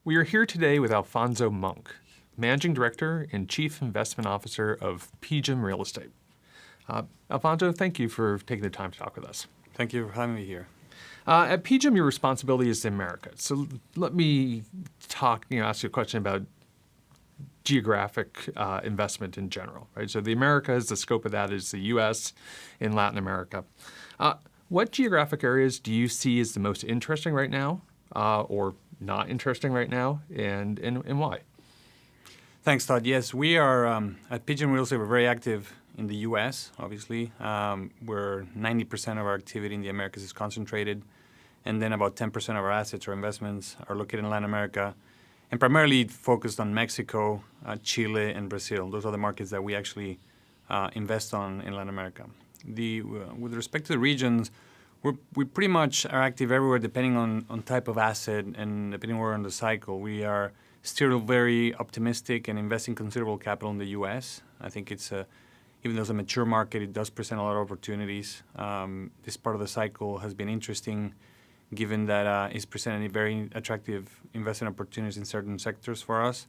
We are here today with Alfonso Monk, Managing Director and Chief Investment Officer of PGIM Real Estate. Alfonso, thank you for taking the time to talk with us. Thank you for having me here. At PGIM, your responsibility is the Americas. So let me ask you a question about geographic investment in general, right? So the Americas, the scope of that is the U.S. and Latin America. What geographic areas do you see as the most interesting right now, or not interesting right now, and why? Thanks, Todd. Yes, we are at PGIM Real Estate. We're very active in the U.S. Obviously, where 90% of our activity in the Americas is concentrated, and then about 10% of our assets or investments are located in Latin America, and primarily focused on Mexico, Chile, and Brazil. Those are the markets that we actually invest on in Latin America. With respect to the regions, we pretty much are active everywhere, depending on type of asset and depending where on the cycle. We are still very optimistic and investing considerable capital in the U.S. I think even though it's a mature market, it does present a lot of opportunities. This part of the cycle has been interesting, given that it's presenting very attractive investment opportunities in certain sectors for us.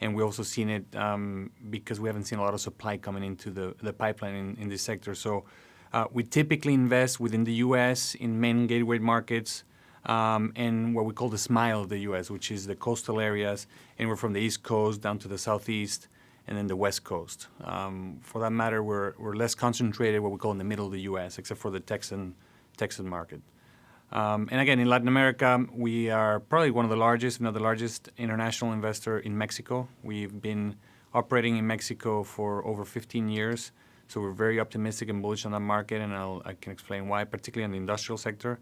And we also seen it because we haven't seen a lot of supply coming into the pipeline in this sector. So we typically invest within the U.S. in main gateway markets and what we call the smile of the U.S., which is the coastal areas, anywhere from the East Coast down to the Southeast and then the West Coast. For that matter, we're less concentrated what we call in the middle of the U.S., except for the Texan market. And again, in Latin America, we are probably one of the largest, if not the largest, international investor in Mexico. We've been operating in Mexico for over 15 years. So we're very optimistic and bullish on that market, and I can explain why, particularly in the industrial sector.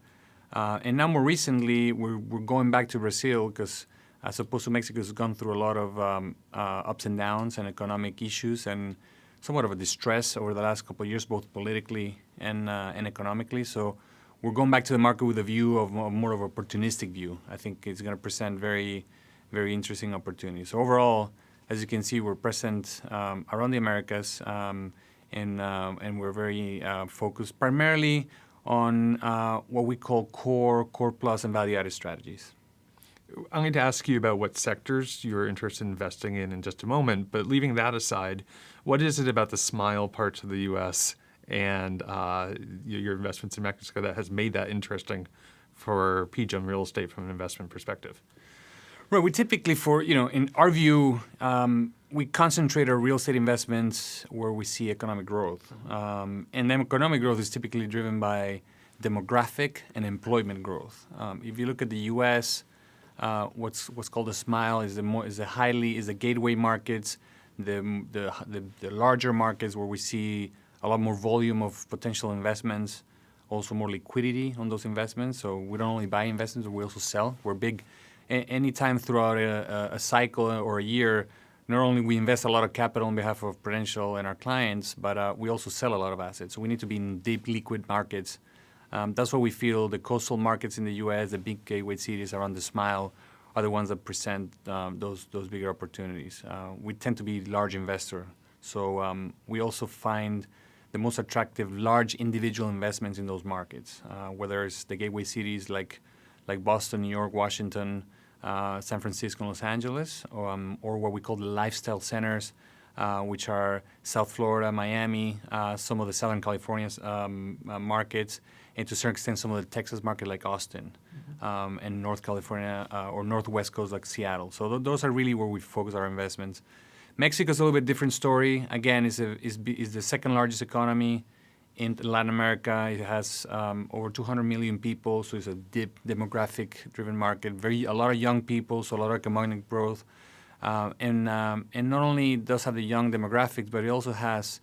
And now more recently, we're going back to Brazil because as opposed to Mexico, has gone through a lot of ups and downs and economic issues and somewhat of a distress over the last couple of years, both politically and economically. So we're going back to the market with a view of more of an opportunistic view. I think it's going to present very, very interesting opportunities. So overall, as you can see, we're present around the Americas, and we're very focused primarily on what we call core plus, and value-added strategies. I'm going to ask you about what sectors you're interested in investing in just a moment, but leaving that aside, what is it about the smile parts of the U.S. and your investments in Mexico that has made that interesting for PGIM Real Estate from an investment perspective? Right. We typically, in our view, we concentrate our real estate investments where we see economic growth. And then economic growth is typically driven by demographic and employment growth. If you look at the U.S., what's called the smile is the gateway markets, the larger markets where we see a lot more volume of potential investments, also more liquidity on those investments. So we don't only buy investments, but we also sell. We're big. Anytime throughout a cycle or a year, not only we invest a lot of capital on behalf of Prudential and our clients, but we also sell a lot of assets. So we need to be in deep liquid markets. That's why we feel the coastal markets in the U.S., the big gateway cities around the smile, are the ones that present those bigger opportunities. We tend to be large investor. So we also find the most attractive large individual investments in those markets, whether it's the gateway cities like Boston, New York, Washington, San Francisco, Los Angeles, or what we call the lifestyle centers, which are South Florida, Miami, some of the Southern California markets, and to a certain extent some of the Texas market like Austin, and North California or Northwest Coast like Seattle. So those are really where we focus our investments. Mexico's a little bit different story. Again, is the second largest economy in Latin America. It has over 200 million people, so it's a deep demographic-driven market. A lot of young people, so a lot of economic growth. And not only does have the young demographics, but it also has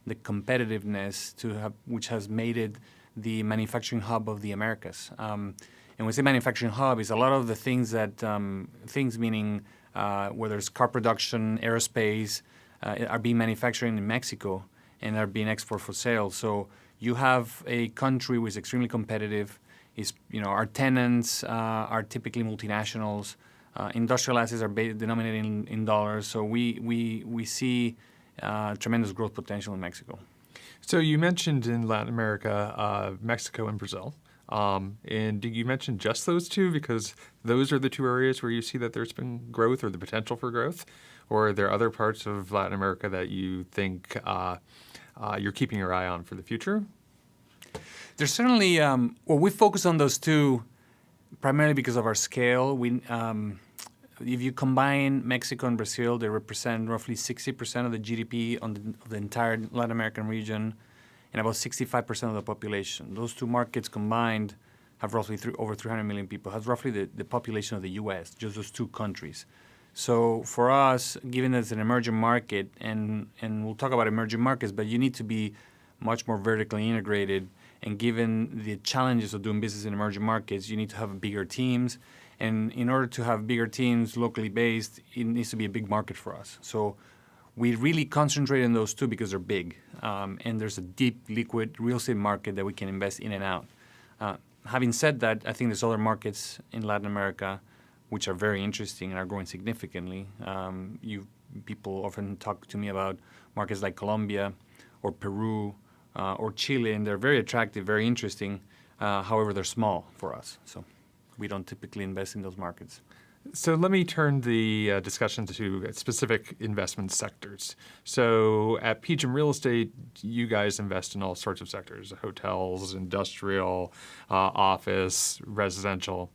the competitiveness which has made it the manufacturing hub of the Americas. And when we say manufacturing hub, is a lot of the things meaning whether it's car production, aerospace, are being manufactured in Mexico and are being exported for sale. So you have a country which is extremely competitive. Our tenants are typically multinationals. Industrial assets are denominated in dollars. So we see tremendous growth potential in Mexico. So you mentioned in Latin America, Mexico and Brazil. And did you mention just those two because those are the two areas where you see that there's been growth or the potential for growth? Or are there other parts of Latin America that you think you're keeping your eye on for the future? There's certainly, we focus on those two primarily because of our scale. If you combine Mexico and Brazil, they represent roughly 60% of the GDP of the entire Latin American region and about 65% of the population. Those two markets combined have roughly over 300 million people, has roughly the population of the U.S., just those two countries. So for us, given that it's an emerging market, and we'll talk about emerging markets, but you need to be much more vertically integrated. And given the challenges of doing business in emerging markets, you need to have bigger teams. And in order to have bigger teams locally based, it needs to be a big market for us. So we really concentrate on those two because they're big. And there's a deep, liquid real estate market that we can invest in and out. Having said that, I think there's other markets in Latin America which are very interesting and are growing significantly. People often talk to me about markets like Colombia or Peru or Chile, and they're very attractive, very interesting. However, they're small for us, so we don't typically invest in those markets. So let me turn the discussion to specific investment sectors. So at PGIM Real Estate, you guys invest in all sorts of sectors: hotels, industrial, office, residential.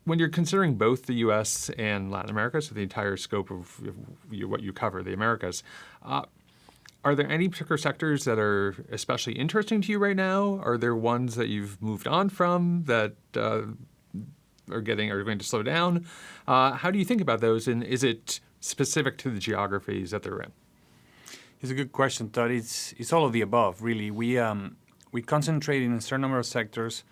When you're considering both the U.S. and Latin America, so the entire scope of what you cover, the Americas, are there any particular sectors that are especially interesting to you right now? Are there ones that you've moved on from that are going to slow down? How do you think about those, and is it specific to the geographies that they're in? It's a good question, Todd. It's all of the above, really. We concentrate in a certain number of sectors.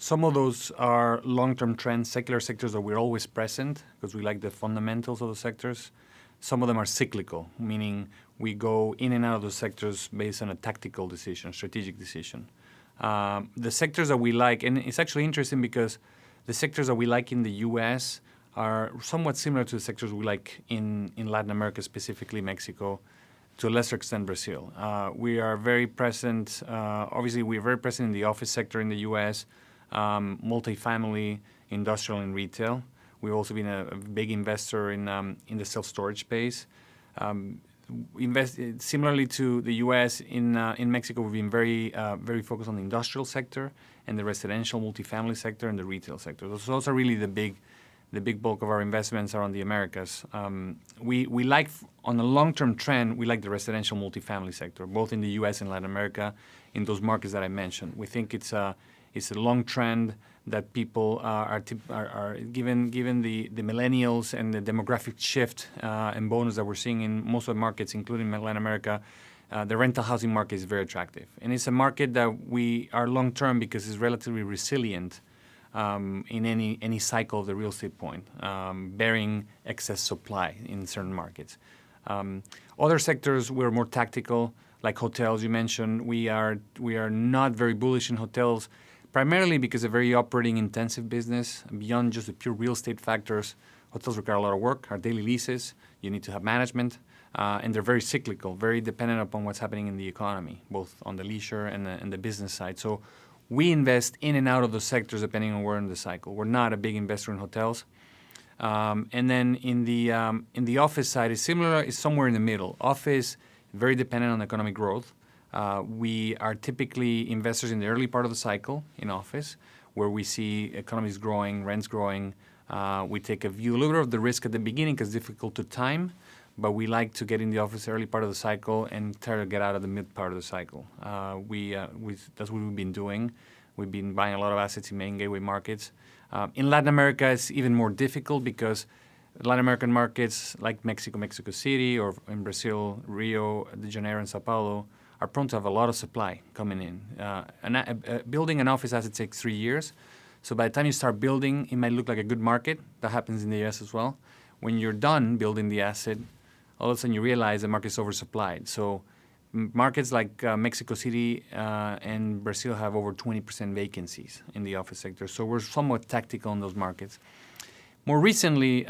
Some of those are long-term trends, secular sectors that we're always present because we like the fundamentals of the sectors. Some of them are cyclical, meaning we go in and out of those sectors based on a tactical decision, strategic decision. The sectors that we like, and it's actually interesting because the sectors that we like in the U.S. are somewhat similar to the sectors we like in Latin America, specifically Mexico, to a lesser extent Brazil. We are very present, obviously we're very present in the office sector in the U.S., multifamily, industrial, and retail. We've also been a big investor in the self-storage space. Similarly to the U.S., in Mexico, we've been very focused on the industrial sector and the residential multifamily sector and the retail sector. Those are really the big bulk of our investments are on the Americas. We like, on a long-term trend, we like the residential multifamily sector, both in the U.S. and Latin America, in those markets that I mentioned. We think it's a long trend that people are given the millennials and the demographic shift and bonus that we're seeing in most of the markets, including Latin America. The rental housing market is very attractive. And it's a market that we are long term because it's relatively resilient in any cycle of the real estate point, bearing excess supply in certain markets. Other sectors we're more tactical, like hotels you mentioned. We are not very bullish in hotels, primarily because they're a very operating intensive business. Beyond just the pure real estate factors, hotels require a lot of work, are daily leases, you need to have management, and they're very cyclical, very dependent upon what's happening in the economy, both on the leisure and the business side. So we invest in and out of those sectors depending on where in the cycle. We're not a big investor in hotels. And then in the office side, it's similar, it's somewhere in the middle. Office, very dependent on economic growth. We are typically investors in the early part of the cycle in office, where we see economies growing, rents growing. We take a view, a little bit of the risk at the beginning because it's difficult to time, but we like to get in the office early part of the cycle and try to get out of the mid part of the cycle. That's what we've been doing. We've been buying a lot of assets in main gateway markets. In Latin America, it's even more difficult because Latin American markets like Mexico, Mexico City, or in Brazil, Rio de Janeiro, and Sao Paulo, are prone to have a lot of supply coming in. Building an office asset takes 3 years. So by the time you start building, it might look like a good market. That happens in the US as well. When you're done building the asset, all of a sudden you realize the market's oversupplied. So markets like Mexico City and Brazil have over 20% vacancies in the office sector. So we're somewhat tactical in those markets. More recently,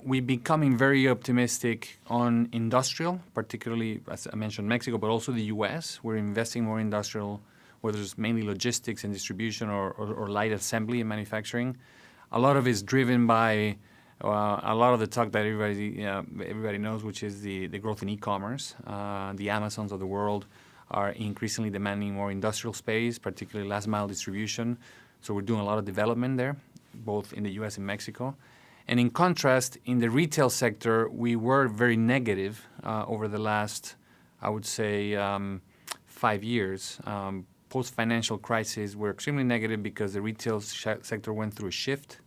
we're becoming very optimistic on industrial, particularly, as I mentioned, Mexico, but also the U.S. We're investing more in industrial. whether it's mainly logistics and distribution or light assembly and manufacturing. A lot of it is driven by a lot of the talk that everybody knows, which is the growth in e-commerce. The Amazons of the world are increasingly demanding more industrial space, particularly last mile distribution. So we're doing a lot of development there, both in the U.S. and Mexico. And in contrast, in the retail sector, we were very negative over the last, I would say, 5 years. Post-financial crisis, we're extremely negative because the retail sector went through a shift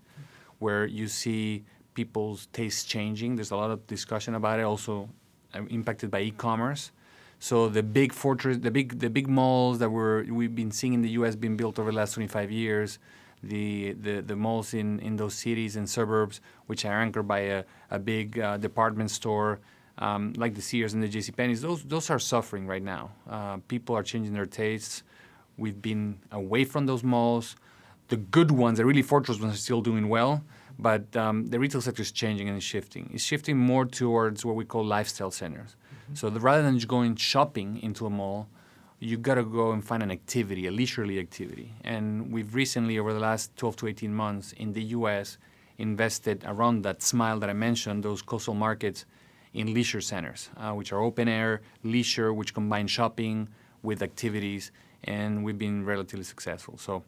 where you see people's tastes changing. There's a lot of discussion about it, also impacted by e-commerce. So the big fortress, the big malls that we've been seeing in the U.S. being built over the last 25 years, the malls in those cities and suburbs, which are anchored by a big department store, like the Sears and the JCPenney's, those are suffering right now. People are changing their tastes. We've been away from those malls. The good ones, the really fortress ones, are still doing well, but the retail sector is changing and shifting. It's shifting more towards what we call lifestyle centers. Mm-hmm. So rather than just going shopping into a mall, you got to go and find an activity, a leisurely activity. And we've recently, over the last 12 to 18 months in the U.S., invested around that smile that I mentioned, those coastal markets, in leisure centers, which are open air, leisure, which combine shopping with activities, and we've been relatively successful. So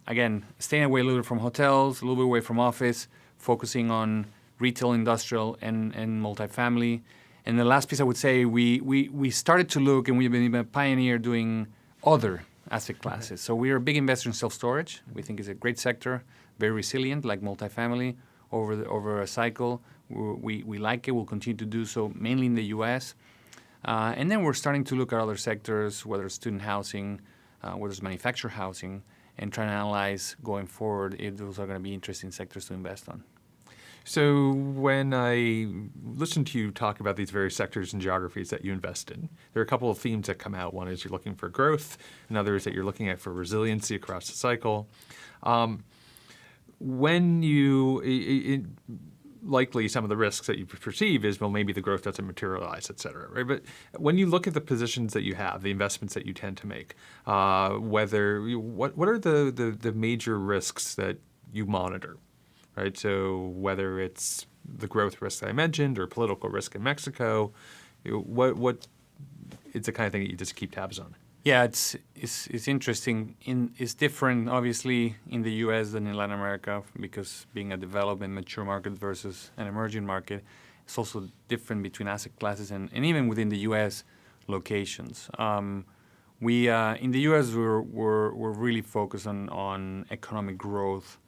again, staying away a little bit from hotels, a little bit away from office, focusing on retail, industrial, and multifamily. And the last piece I would say, we started to look, and we've been a pioneer doing other asset classes. So we are a big investor in self-storage. We think it's a great sector, very resilient, like multifamily over a cycle. We like it. We'll continue to do so, mainly in the U.S. And then we're starting to look at other sectors, whether it's student housing, whether it's manufactured housing, and trying to analyze going forward if those are going to be interesting sectors to invest on. So when I listen to you talk about these various sectors and geographies that you invest in, there are a couple of themes that come out. One is you're looking for growth. Another is that you're looking at for resiliency across the cycle. When you likely some of the risks that you perceive is, well, maybe the growth doesn't materialize, et cetera, right? But when you look at the positions that you have, the investments that you tend to make, what are the major risks that you monitor? Right, so whether it's the growth risk that I mentioned or political risk in Mexico, what is the kind of thing that you just keep tabs on? Yeah, it's interesting. It's different, obviously, in the U.S. than in Latin America because being a developed and mature market versus an emerging market, it's also different between asset classes and even within the U.S. locations. We in the U.S. we're really focused on economic growth.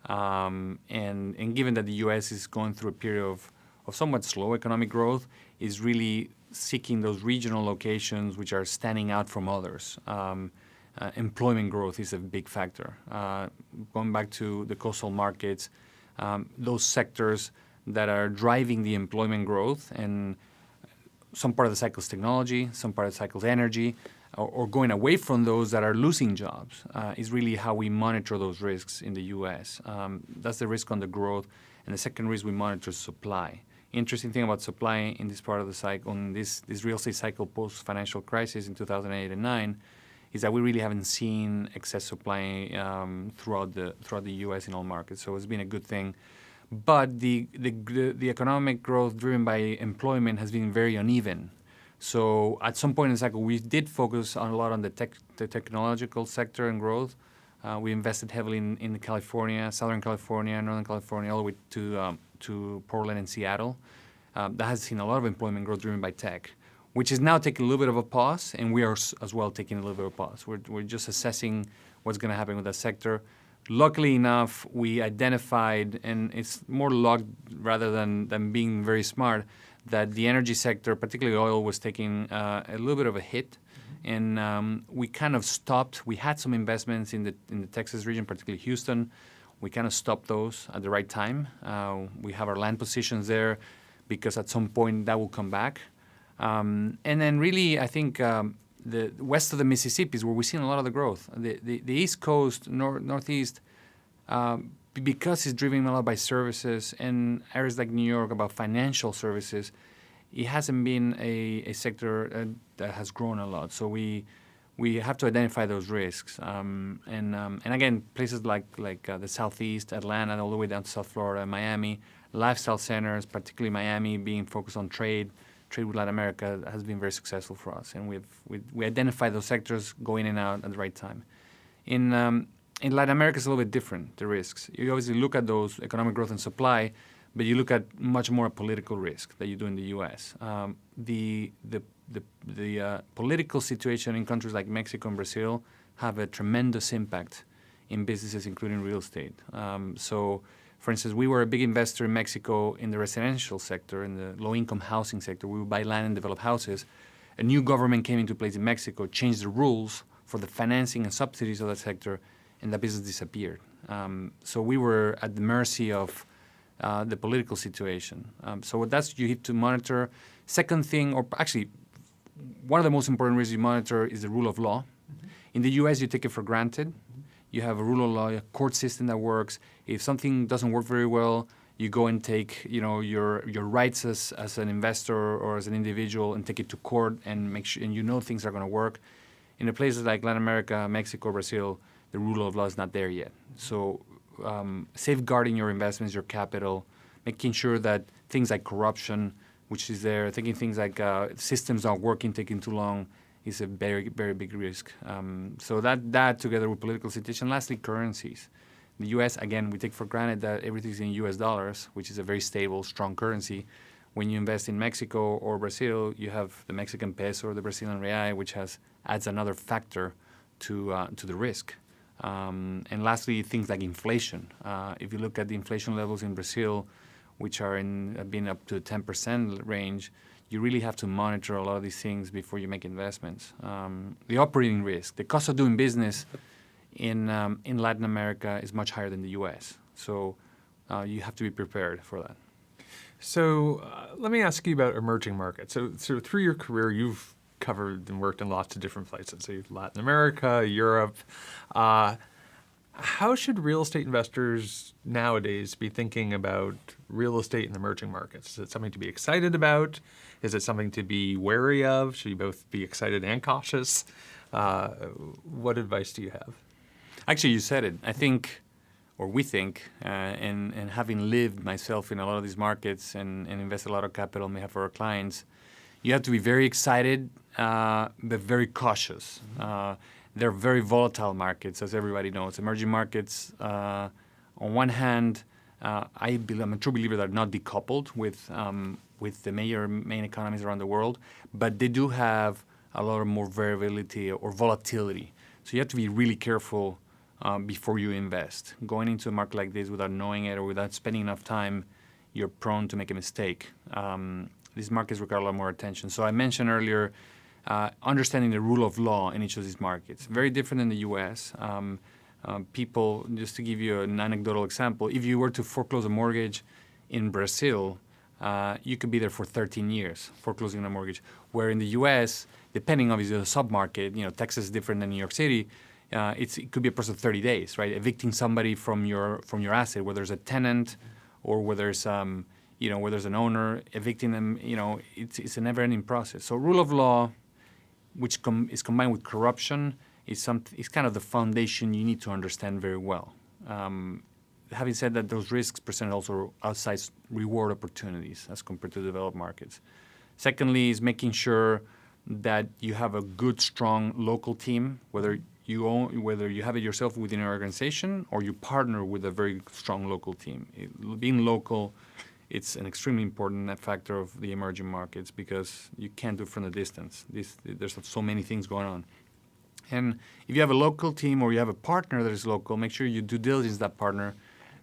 And given that the U.S. is going through a period of somewhat slow economic growth, is really seeking those regional locations which are standing out from others. Employment growth is a big factor. Going back to the coastal markets, those sectors that are driving the employment growth, and some part of the cycle is technology, some part of the cycle is energy, or going away from those that are losing jobs is really how we monitor those risks in the U.S. That's the risk on the growth. And the second risk we monitor is supply. Interesting thing about supply in this part of the cycle, in this real estate cycle post-financial crisis in 2008 and 2009, is that we really haven't seen excess supply throughout the U.S. in all markets. So it's been a good thing. But the economic growth driven by employment has been very uneven. So at some point in the cycle, we did focus a lot on the technological sector and growth. We invested heavily in California, Southern California, Northern California, all the way to Portland and Seattle. That has seen a lot of employment growth driven by tech, which is now taking a little bit of a pause, and we are as well taking a little bit of a pause. We're just assessing what's going to happen with that sector. Luckily enough, we identified, and it's more luck rather than being very smart, that the energy sector, particularly oil, was taking a little bit of a hit, and we kind of stopped. We had some investments in the Texas region, particularly Houston. We kind of stopped those at the right time. We have our land positions there because at some point that will come back. And then really, I think the west of the Mississippi is where we've seen a lot of the growth. The East Coast, Northeast, because it's driven a lot by services, and areas like New York about financial services, it hasn't been a sector that has grown a lot. So we we have to identify those risks. And again, places like the Southeast, Atlanta, all the way down to South Florida, Miami, lifestyle centers, particularly Miami, being focused on trade with Latin America has been very successful for us. And we identify those sectors going in and out at the right time. In Latin America, it's a little bit different, the risks. You obviously look at those economic growth and supply, but you look at much more political risk that you do in the U.S. The political situation in countries like Mexico and Brazil have a tremendous impact in businesses, including real estate. So, for instance, we were a big investor in Mexico in the residential sector, in the low-income housing sector. We would buy land and develop houses. A new government came into place in Mexico, changed the rules for the financing and subsidies of that sector, and the business disappeared. So we were at the mercy of the political situation. So that's you have to monitor. Second thing, or actually, one of the most important risks you monitor is the rule of law. Mm-hmm. In the U.S., you take it for granted. Mm-hmm. You have a rule of law, a court system that works. If something doesn't work very well, you go and take your rights as an investor or as an individual and take it to court and make sure and things are going to work. In the places like Latin America, Mexico, Brazil, the rule of law is not there yet. So safeguarding your investments, your capital, making sure that things like corruption, which is there, thinking things like systems aren't working, taking too long, is a very, very big risk. So that together with political situation. Lastly, currencies. In the U.S., again, we take for granted that everything's in U.S. dollars, which is a very stable, strong currency. When you invest in Mexico or Brazil, you have the Mexican peso or the Brazilian real, which adds another factor to the risk. And lastly, things like inflation. If you look at the inflation levels in Brazil, which have been up to 10% range, you really have to monitor a lot of these things before you make investments. The operating risk, the cost of doing business in Latin America is much higher than the U.S. So you have to be prepared for that. So let me ask you about emerging markets. So through your career, you've covered and worked in lots of different places. So Latin America, Europe. How should real estate investors nowadays be thinking about real estate in emerging markets? Is it something to be excited about? Is it something to be wary of? Should you both be excited and cautious? What advice do you have? Actually, you said it. I think, or we think, and having lived myself in a lot of these markets and invested a lot of capital on behalf of our clients, you have to be very excited, but very cautious. They're very volatile markets, as everybody knows. Emerging markets, on one hand, I'm a true believer that are not decoupled with the main economies around the world, but they do have a lot of more variability or volatility. So you have to be really careful before you invest. Going into a market like this without knowing it or without spending enough time, you're prone to make a mistake. These markets require a lot more attention. So I mentioned earlier, understanding the rule of law in each of these markets. Very different in the U.S. People, just to give you an anecdotal example, if you were to foreclose a mortgage in Brazil, you could be there for 13 years foreclosing a mortgage. Where in the U.S., depending obviously on the submarket, Texas is different than New York City. It could be a process of 30 days, right? Evicting somebody from your asset, whether there's a tenant or whether there's where there's an owner, evicting them. It's a never-ending process. So rule of law, which is combined with corruption, is kind of the foundation you need to understand very well. Having said that, those risks present also outsized reward opportunities as compared to developed markets. Secondly, is making sure that you have a good, strong local team, whether you have it yourself within an organization or you partner with a very strong local team. Being local, it's an extremely important factor of the emerging markets because you can't do it from a distance. There's so many things going on. And if you have a local team or you have a partner that is local, make sure you due diligence that partner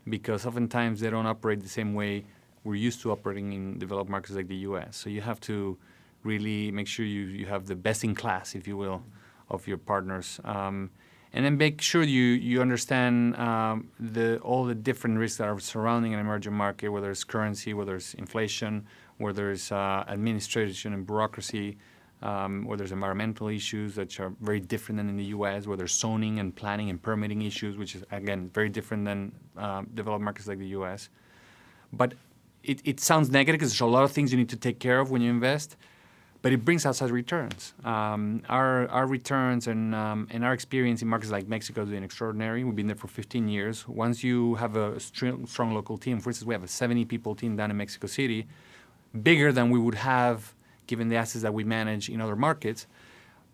because oftentimes they don't operate the same way we're used to operating in developed markets like the U.S. So you have to really make sure you have the best in class, if you will, of your partners. And then make sure you understand all the different risks that are surrounding an emerging market, whether it's currency, whether it's inflation, whether it's administration and bureaucracy, whether there's environmental issues that are very different than in the U.S., whether there's zoning and planning and permitting issues, which is, again, very different than developed markets like the U.S. But it sounds negative because there's a lot of things you need to take care of when you invest. but it brings outside returns. Our returns and our experience in markets like Mexico has been extraordinary. We've been there for 15 years. Once you have a strong local team, for instance, we have a 70-people team down in Mexico City, bigger than we would have given the assets that we manage in other markets.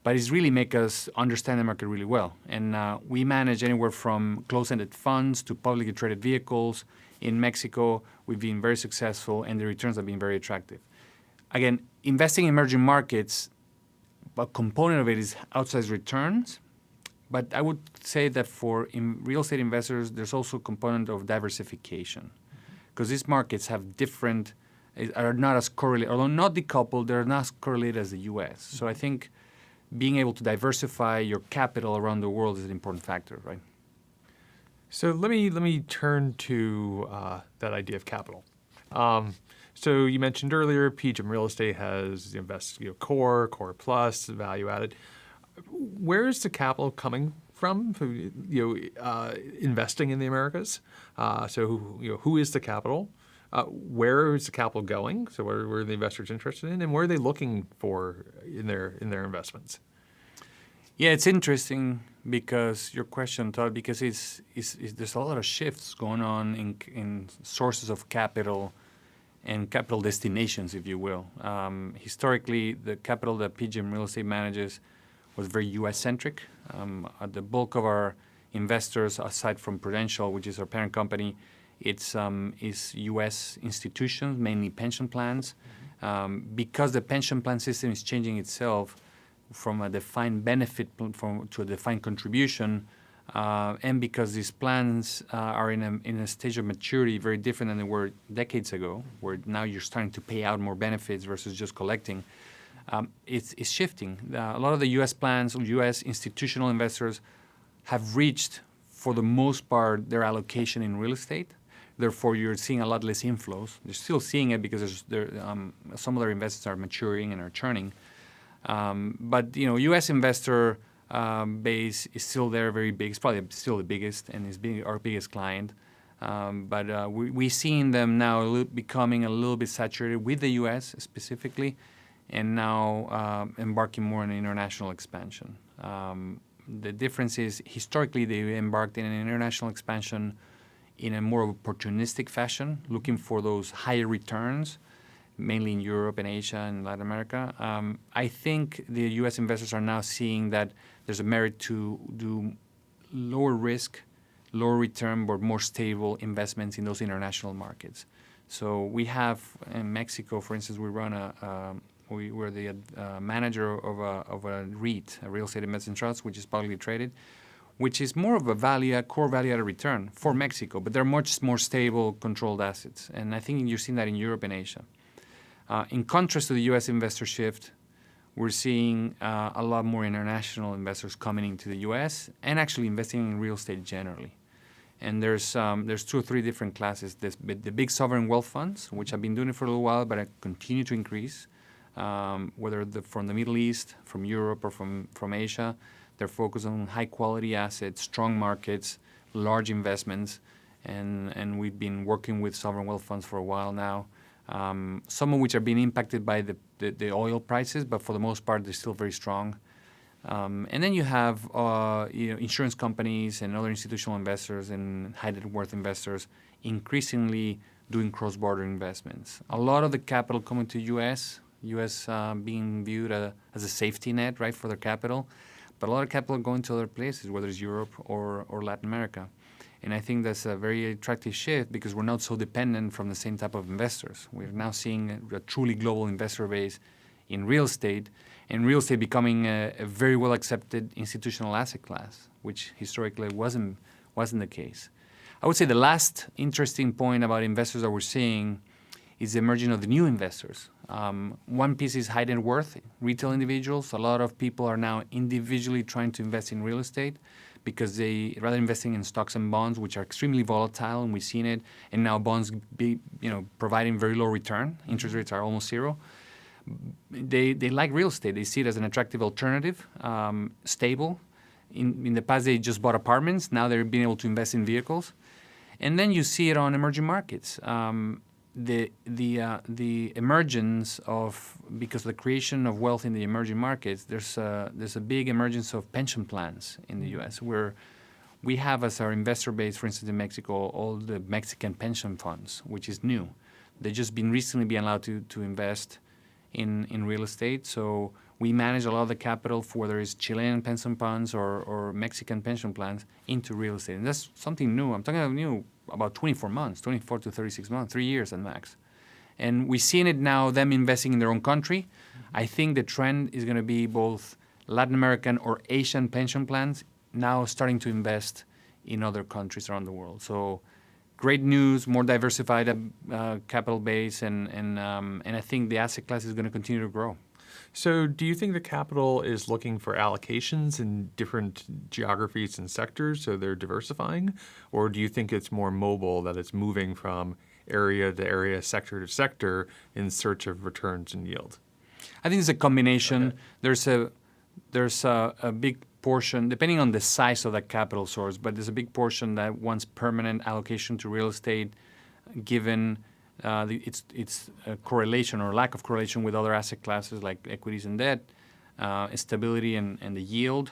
But it's really make us understand the market really well. And we manage anywhere from closed-ended funds to publicly traded vehicles. In Mexico, we've been very successful, and the returns have been very attractive. Again, investing in emerging markets, a component of it is outsized returns. But I would say that for real estate investors, there's also a component of diversification. Because these markets have different, are not as correlated, although not decoupled, they're not as correlated as the U.S. So I think being able to diversify your capital around the world is an important factor, right? So let me turn to that idea of capital. So you mentioned earlier, PGIM Real Estate has core plus, value added. Where is the capital coming from? Investing in the Americas. So who is the capital? Where is the capital going? So where are the investors interested in, and where are they looking for in their investments? Yeah, it's interesting because your question, Todd, because there's a lot of shifts going on in sources of capital and capital destinations, if you will. Historically, the capital that PGIM Real Estate manages was very U.S.-centric. The bulk of our investors, aside from Prudential, which is our parent company, is U.S. institutions, mainly pension plans. Because the pension plan system is changing itself from a defined benefit to a defined contribution, and because these plans are in a stage of maturity very different than they were decades ago, where now you're starting to pay out more benefits versus just collecting, it's shifting. A lot of the U.S. plans, U.S. institutional investors have reached, for the most part, their allocation in real estate. Therefore, you're seeing a lot less inflows. You're still seeing it because some of their investors are maturing and are churning. But U.S. investor base is still there, very big. It's probably still the biggest and is our biggest client. But we're seeing them now becoming a little bit saturated with the U.S. specifically, and now embarking more on international expansion. The difference is historically they embarked in an international expansion in a more opportunistic fashion, looking for those higher returns, mainly in Europe and Asia and Latin America. I think the U.S. investors are now seeing that there's a merit to do lower risk, lower return, but more stable investments in those international markets. So we have in Mexico, for instance, we run we're the manager of a REIT, a real estate investment trust, which is publicly traded, which is more of a core value-added return for Mexico, but they're much more stable, controlled assets. And I think you're seeing that in Europe and Asia. In contrast to the U.S. investor shift, we're seeing a lot more international investors coming into the U.S. and actually investing in real estate generally. And there's 2 or 3 different classes. There's the big sovereign wealth funds, which have been doing it for a little while, but continue to increase, whether from the Middle East, from Europe, or from Asia. They're focused on high-quality assets, strong markets, large investments, and we've been working with sovereign wealth funds for a while now. Some of which are being impacted by the oil prices, but for the most part, they're still very strong. And then you have insurance companies and other institutional investors and high net worth investors increasingly doing cross-border investments. A lot of the capital coming to U.S. Being viewed as a safety net, right, for their capital. But a lot of capital going to other places, whether it's Europe or Latin America. And I think that's a very attractive shift because we're not so dependent from the same type of investors. We're now seeing a truly global investor base in real estate, and real estate becoming a very well-accepted institutional asset class, which historically wasn't the case. I would say the last interesting point about investors that we're seeing is the emerging of the new investors. One piece is high net worth, retail individuals. A lot of people are now individually trying to invest in real estate because they rather investing in stocks and bonds, which are extremely volatile, and we've seen it. And now bonds providing very low return. Interest rates are almost zero. They like real estate. They see it as an attractive alternative, stable. In the past, they just bought apartments. Now they're being able to invest in vehicles. And then you see it on emerging markets. the emergence of, because of the creation of wealth in the emerging markets, there's a big emergence of pension plans in the U.S. where we have as our investor base, for instance, in Mexico, all the Mexican pension funds, which is new. They've just been recently being allowed to invest in real estate. So we manage a lot of the capital for whether it's Chilean pension funds or Mexican pension plans into real estate. And that's something new. I'm talking about new about 24 months, 24 to 36 months, 3 years at max. And we've seen it now, them investing in their own country. I think the trend is going to be both Latin American or Asian pension plans now starting to invest in other countries around the world. So great news, more diversified capital base, and I think the asset class is going to continue to grow. So do you think the capital is looking for allocations in different geographies and sectors, so they're diversifying? Or do you think it's more mobile, that it's moving from area to area, sector to sector in search of returns and yield? I think it's a combination. Okay. There's a big portion, depending on the size of that capital source, but there's a big portion that wants permanent allocation to real estate, given its correlation or lack of correlation with other asset classes like equities and debt, stability and the yield.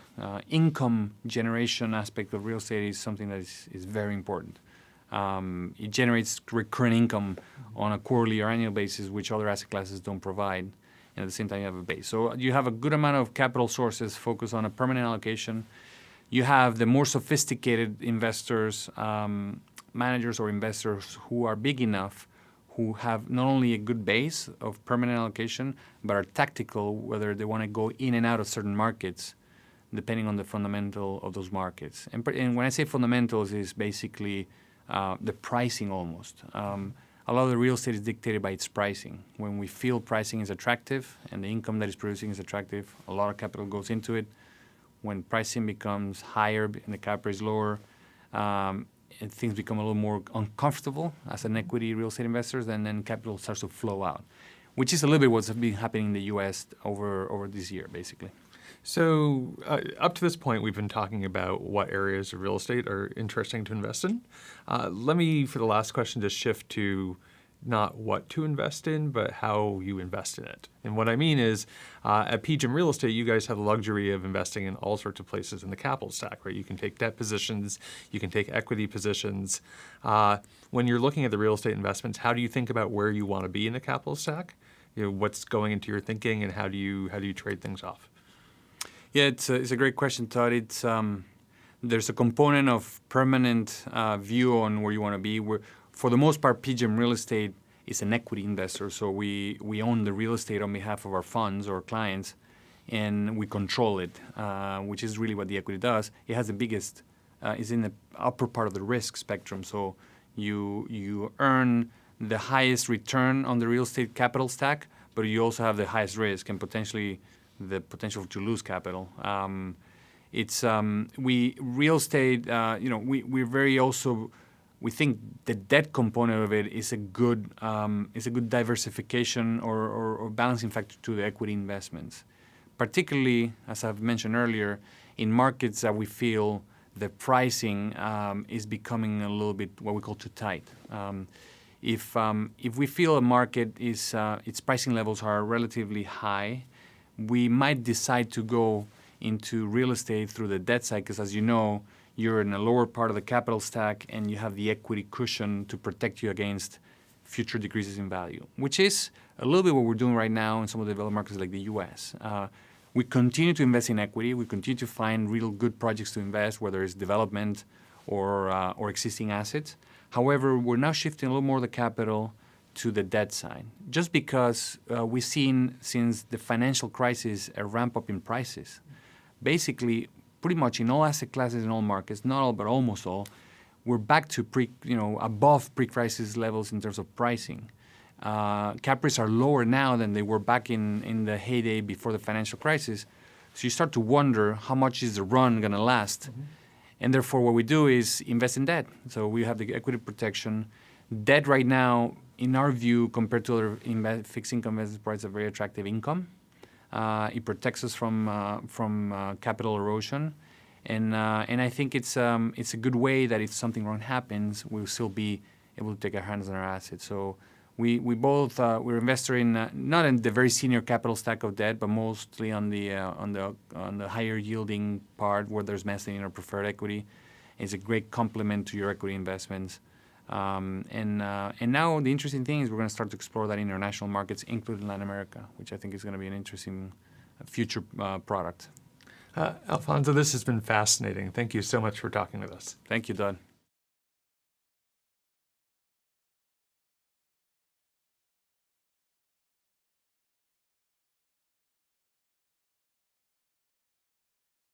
Income generation aspect of real estate is something that is very important. It generates recurring income on a quarterly or annual basis, which other asset classes don't provide. And at the same time, you have a base. So you have a good amount of capital sources focused on a permanent allocation. You have the more sophisticated investors, managers or investors who are big enough, who have not only a good base of permanent allocation, but are tactical, whether they want to go in and out of certain markets, depending on the fundamental of those markets. And when I say fundamentals, is basically the pricing almost. A lot of the real estate is dictated by its pricing. When we feel pricing is attractive and the income that it's producing is attractive, a lot of capital goes into it. When pricing becomes higher and the cap rate is lower, and things become a little more uncomfortable as an equity real estate investors, and then capital starts to flow out, which is a little bit what's been happening in the U.S. over this year, basically. So up to this point, we've been talking about what areas of real estate are interesting to invest in. Let me, for the last question, just shift to not what to invest in, but how you invest in it. And what I mean is, at PGIM Real Estate, you guys have the luxury of investing in all sorts of places in the capital stack, right? You can take debt positions, you can take equity positions. When you're looking at the real estate investments, how do you think about where you want to be in the capital stack? You know, what's going into your thinking, and how do you trade things off? Yeah, it's a great question, Todd. It's there's a component of permanent view on where you want to be. For the most part, PGIM Real Estate is an equity investor, so we own the real estate on behalf of our funds or clients, and we control it, which is really what the equity does. It has the biggest, is in the upper part of the risk spectrum, so you earn the highest return on the real estate capital stack, but you also have the highest risk and potentially the potential to lose capital. Real estate, we're very also. We think the debt component of it is a good diversification or balancing factor to the equity investments, particularly, as I've mentioned earlier, in markets that we feel the pricing is becoming a little bit what we call too tight. If we feel a market is its pricing levels are relatively high, we might decide to go into real estate through the debt side, because as you know, you're in a lower part of the capital stack and you have the equity cushion to protect you against future decreases in value, which is a little bit what we're doing right now in some of the developed markets like the U.S. We continue to invest in equity. We continue to find real good projects to invest, whether it's development or existing assets. However, we're now shifting a little more of the capital to the debt side, just because we've seen since the financial crisis a ramp up in prices. Basically, pretty much in all asset classes in all markets, not all but almost all, we're back to above pre-crisis levels in terms of pricing. Cap rates are lower now than they were back in the heyday before the financial crisis. So you start to wonder how much is the run going to last. Mm-hmm. And therefore, what we do is invest in debt. So we have the equity protection. Debt right now, in our view, compared to other fixed income investments, provides a very attractive income. It protects us from capital erosion, and I think it's a good way that if something wrong happens, we'll still be able to take our hands on our assets. So We both we're investor in not in the very senior capital stack of debt, but mostly on the higher yielding part where there's mezzanine or preferred equity. It's a great complement to your equity investments. And now the interesting thing is we're going to start to explore that in international markets, including Latin America, which I think is going to be an interesting future product. Alfonso, this has been fascinating. Thank you so much for talking with us. Thank you, Dodd.